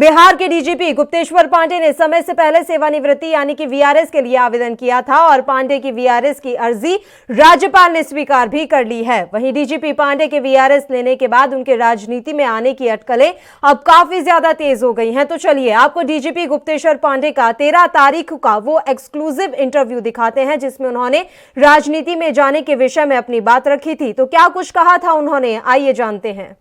बिहार के डीजीपी गुप्तेश्वर पांडे ने समय से पहले सेवानिवृत्ति यानी कि वीआरएस के लिए आवेदन किया था और पांडे की वीआरएस की अर्जी राज्यपाल ने स्वीकार भी कर ली है। वहीं डीजीपी पांडे के वीआरएस लेने के बाद उनके राजनीति में आने की अटकलें अब काफी ज्यादा तेज हो गई हैं। तो चलिए आपको डीजीपी गुप्तेश्वर पांडे का 13 तारीख का वो एक्सक्लूसिव इंटरव्यू दिखाते हैं जिसमें उन्होंने राजनीति में जाने के विषय में अपनी बात रखी थी। तो क्या कुछ कहा था उन्होंने, आइए जानते हैं।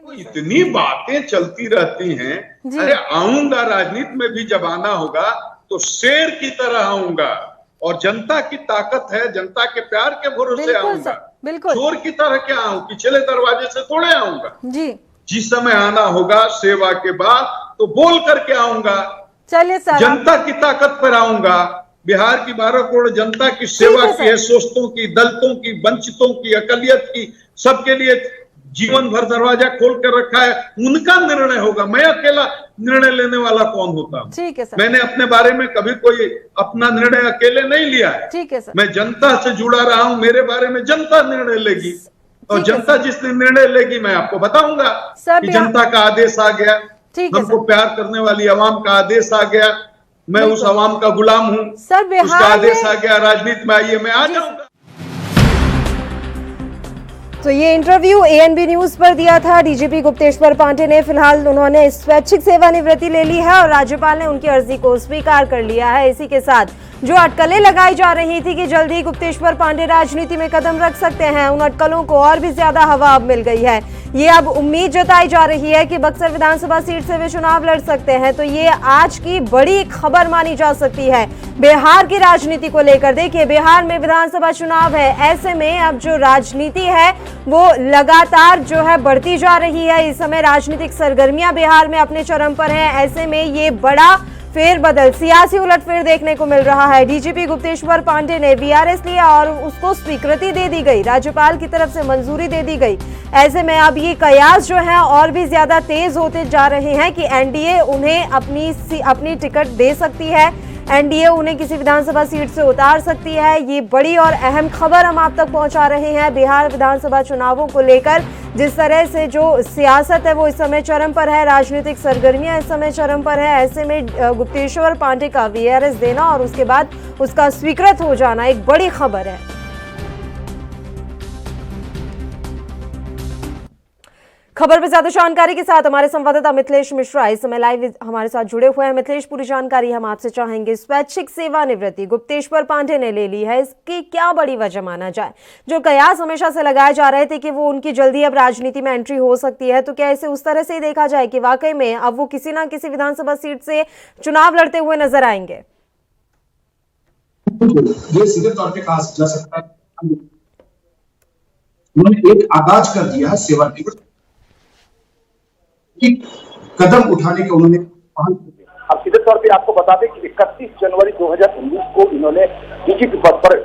इतनी बातें चलती रहती हैं। अरे आऊंगा, राजनीति में भी जब आना होगा तो शेर की तरह आऊंगा और जनता की ताकत है, जनता के प्यार के भरोसे आऊंगा। चोर की तरह क्या आऊं, पिछले दरवाजे से थोड़े आऊंगा जी। जिस समय आना होगा सेवा के बाद तो बोल करके आऊंगा। चलिए सर, जनता की ताकत पर आऊंगा। बिहार की 12 करोड़ जनता की सेवा की है, शोषितों की, दलितों की, वंचितों की, अकलियत की, सबके लिए जीवन भर दरवाजा खोल कर रखा है। उनका निर्णय होगा, मैं अकेला निर्णय लेने वाला कौन होता हूँ। ठीक है सर। मैंने अपने बारे में कभी कोई अपना निर्णय अकेले नहीं लिया है। ठीक है सर। मैं जनता से जुड़ा रहा हूँ, मेरे बारे में जनता निर्णय लेगी और जनता जिस निर्णय लेगी मैं आपको बताऊंगा कि जनता का आदेश आ गया, हमको प्यार करने वाली आवाम का आदेश आ गया, मैं उस आवाम का गुलाम हूँ, उसका आदेश आ गया, राजनीति में आइए, मैं आ जाऊंगा। तो ये इंटरव्यू एएनबी न्यूज पर दिया था डीजीपी गुप्तेश्वर पांडे ने। फिलहाल उन्होंने स्वैच्छिक सेवानिवृत्ति ले ली है और राज्यपाल ने उनकी अर्जी को स्वीकार कर लिया है। इसी के साथ जो अटकलें लगाई जा रही थी कि जल्द ही गुप्तेश्वर पांडे राजनीति में कदम रख सकते हैं, उन अटकलों को और भी ज्यादा हवा अब मिल गई है। ये अब उम्मीद जताई जा रही है कि बक्सर विधानसभा सीट से वे चुनाव लड़ सकते हैं। तो ये आज की बड़ी खबर मानी जा सकती है बिहार की राजनीति को लेकर। देखिए, बिहार में विधानसभा चुनाव है, ऐसे में अब जो राजनीति है वो लगातार जो है बढ़ती जा रही है। इस समय राजनीतिक सरगर्मियां बिहार में अपने चरम पर हैं। ऐसे में ये बड़ा फेरबदल, सियासी उलटफेर देखने को मिल रहा है। डीजीपी गुप्तेश्वर पांडे ने वीआरएस लिया और उसको स्वीकृति दे दी गई, राज्यपाल की तरफ से मंजूरी दे दी गई। ऐसे में अब ये कयास जो है और भी ज्यादा तेज होते जा रहे हैं कि एनडीए उन्हें अपनी टिकट दे सकती है, एनडीए उन्हें किसी विधानसभा सीट से उतार सकती है। ये बड़ी और अहम खबर हम आप तक पहुंचा रहे हैं। बिहार विधानसभा चुनावों को लेकर जिस तरह से जो सियासत है वो इस समय चरम पर है, राजनीतिक सरगर्मियां इस समय चरम पर है। ऐसे में गुप्तेश्वर पांडे का वीआरएस देना और उसके बाद उसका स्वीकृत हो जाना एक बड़ी खबर है। खबर पर ज्यादा जानकारी के साथ हमारे संवाददाता मिथिलेश मिश्रा इस समय लाइव हमारे साथ जुड़े हुए हैं। मिथिलेश, पूरी जानकारी हम आपसे चाहेंगे। स्वैच्छिक सेवानिवृत्ति गुप्तेश्वर पांडे ने ले ली है, इसकी क्या बड़ी वजह माना जाए? जो कयास हमेशा से लगाए जा रहे थे कि वो उनकी जल्दी अब राजनीति में एंट्री हो सकती है, तो क्या इसे उस तरह से ही देखा जाए कि वाकई में अब वो किसी ना किसी विधानसभा सीट से चुनाव लड़ते हुए नजर आएंगे? ये सीधे तौर पर कहा जा सकता है उन्होंने एक आगाज कर दिया है सेवानिवृत्ति कदम उठाने का उन्होंने। अब सीधे तौर पे आपको बता दें कि 31 जनवरी 2019 को इन्होंने डीजीपी पद पर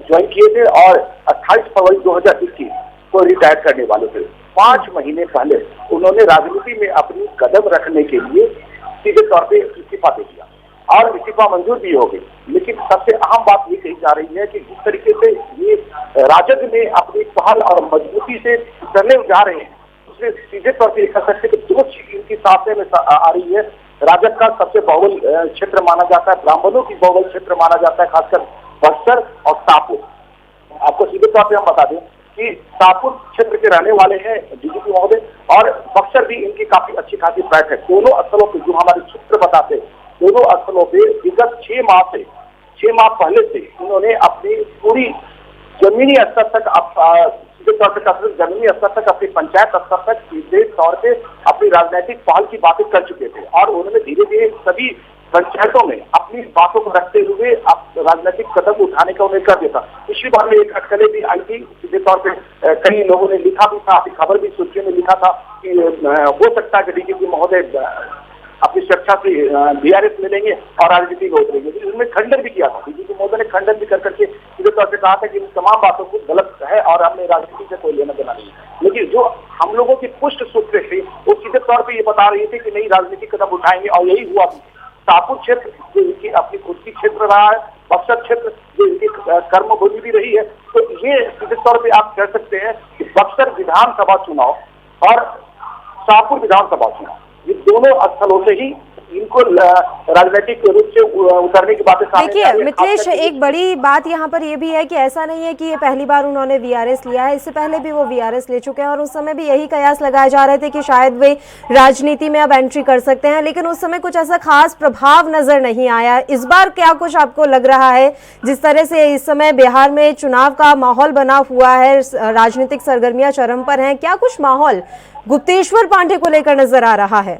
ज्वाइन किए थे और 28 फरवरी 2021 को रिटायर करने वाले थे। 5 महीने पहले उन्होंने राजनीति में अपनी कदम रखने के लिए सीधे तौर पे इस्तीफा दे दिया और इस्तीफा मंजूर भी हो गई। लेकिन सबसे अहम बात ये कही जा रही है कि जिस तरीके से ये राजद में अपनी पहल और मजबूती से चलने जा रहे हैं, सीधे तौर पर कह सकते हैं कि 2 चीज इनकी सामने में आ रही है। राजद का सबसे बहुल क्षेत्र माना जाता है, ब्राह्मणों की बहुल क्षेत्र माना जाता है, खासकर बक्सर और शाहपुर। आपको सीधे तौर पे हम बता दें कि शाहपुर क्षेत्र के रहने वाले हैं डीजीपी महोदय और बक्सर भी इनकी काफी अच्छी खासी बैठ है। दोनों स्थलों पे जो हमारे क्षेत्र बताते हैं, दोनों स्थलों पे विगत 6 माह पहले से इन्होंने अपनी पूरी जमीनी स्तर तक जमीनी स्तर तक, अपनी पंचायत स्तर तक सीधे तौर पे अपनी राजनीतिक पहल की बातें कर चुके थे और उन्होंने धीरे धीरे सभी पंचायतों में अपनी बातों को रखते हुए राजनीतिक कदम उठाने का उन्हें कर दिया था। पिछली बार में एक अटकलें भी आई थी, सीधे तौर पे कई लोगों ने लिखा भी था, खबर भी सुर्खियों में लिखा था कि हो सकता है कि डीजीपी महोदय अपनी सुरक्षा से वीआरएस मिलेंगे और राजनीति में उतरेंगे। इसमें खंडन भी किया था, डीजीपी महोदय ने खंडन भी कर करके सीधे तौर पर कहा था कि इन तमाम बातों को गलत है और हमने राजनीति से कोई लेना देना नहीं। लेकिन जो हम लोगों की पुष्ट सूत्र थी वो सीधे तौर पर ये बता रही थी कि नहीं, राजनीतिक कदम उठाएंगे और यही हुआ। शाहपुर क्षेत्र जो इनकी अपनी खुद की क्षेत्र रहा है, बक्सर क्षेत्र जो इनकी कर्मभूमि भी रही है, तो ये सीधे तौर पर आप कह सकते हैं कि बक्सर विधानसभा चुनाव और शाहपुर विधानसभा चुनाव ये दोनों स्थलों से ही इनको राजनीतिक रूप से उतरने की बातें सामने देखिए आ रही है। मिथिलेश, खास करके एक बड़ी बात यहाँ पर ये भी है कि ऐसा नहीं है कि ये पहली बार उन्होंने वीआरएस लिया है, इससे पहले भी वो वीआरएस ले चुके हैं और उस समय भी यही कयास लगाए जा रहे थे कि शायद वे राजनीति में अब एंट्री कर सकते हैं, लेकिन उस समय कुछ ऐसा खास प्रभाव नजर नहीं आया। इस बार क्या कुछ आपको लग रहा है, जिस तरह से इस समय बिहार में चुनाव का माहौल बना हुआ है, राजनीतिक सरगर्मियां चरम पर हैं, क्या कुछ माहौल गुप्तेश्वर पांडे को लेकर नजर आ रहा है?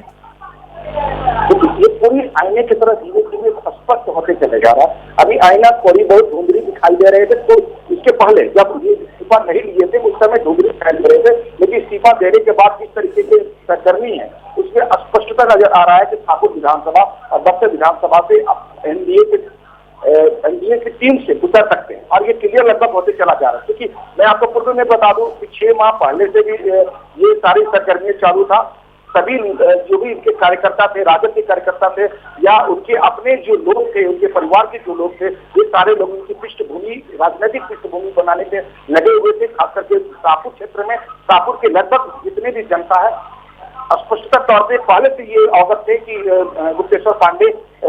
ये पूरी आईने की तरह धीरे धीरे स्पष्ट होते चले जा रहा है। अभी आईना थोड़ी बहुत धुंधली दिखाई दे रहे थे, तो इसके पहले जब ये इस्तीफा नहीं लिए थे उस समय धुंधली दिखाई दे रहे थे, लेकिन इस्तीफा देने के बाद किस तरीके की सरगर्मी है उसमें स्पष्टता नजर आ रहा है कि ठाकुर विधानसभा और बक्सर विधानसभा से एनडीए की टीम से उतर सकते हैं और ये क्लियर लगभग होते चला जा रहा है। क्योंकि मैं आपको पूर्व में बता दूं कि 6 माह पहले से भी ये सारी सरगर्मियां चालू था। सभी जो भी इनके कार्यकर्ता थे, राजद के कार्यकर्ता थे या उनके अपने जो लोग थे, उनके परिवार के जो लोग थे, ये सारे लोग उनकी पृष्ठभूमि, राजनीतिक पृष्ठभूमि बनाने में लगे हुए थे। खास करके शाहपुर क्षेत्र में, शाहपुर के लगभग जितने भी जनता है स्पष्टता तौर पे पहले से ये अवगत थे कि गुप्तेश्वर पांडे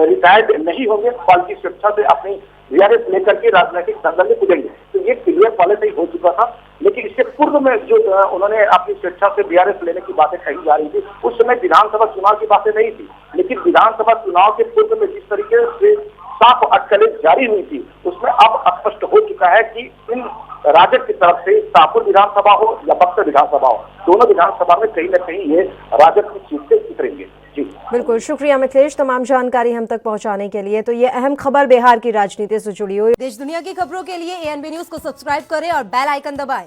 रिटायर्ड नहीं होंगे, पार्टी स्वेच्छा से अपनी वीआरएस लेकर के राजनीतिक दंगल में कूदेंगे। तो ये क्लियर पहले से ही हो चुका था, लेकिन इससे पूर्व में जो उन्होंने अपनी स्वेच्छा से वीआरएस लेने की बातें कही जा रही थी, उस समय विधानसभा चुनाव की बातें नहीं थी। लेकिन विधानसभा चुनाव के पूर्व में जिस तरीके से साफ अटकलें जारी हुई थी, उसमें अब स्पष्ट हो चुका है कि इन राजद की तरफ से शाहपुर विधानसभा हो या बक्सर विधानसभा हो, दोनों विधानसभा में कहीं न कहीं ये राजद की सीट से उतरेंगे। जी बिल्कुल, शुक्रिया मिथिलेश तमाम जानकारी हम तक पहुंचाने के लिए। तो ये अहम खबर बिहार की राजनीति से जुड़ी हुई। देश दुनिया की खबरों के लिए ANB न्यूज को सब्सक्राइब करें और बेल आइकन दबाएं।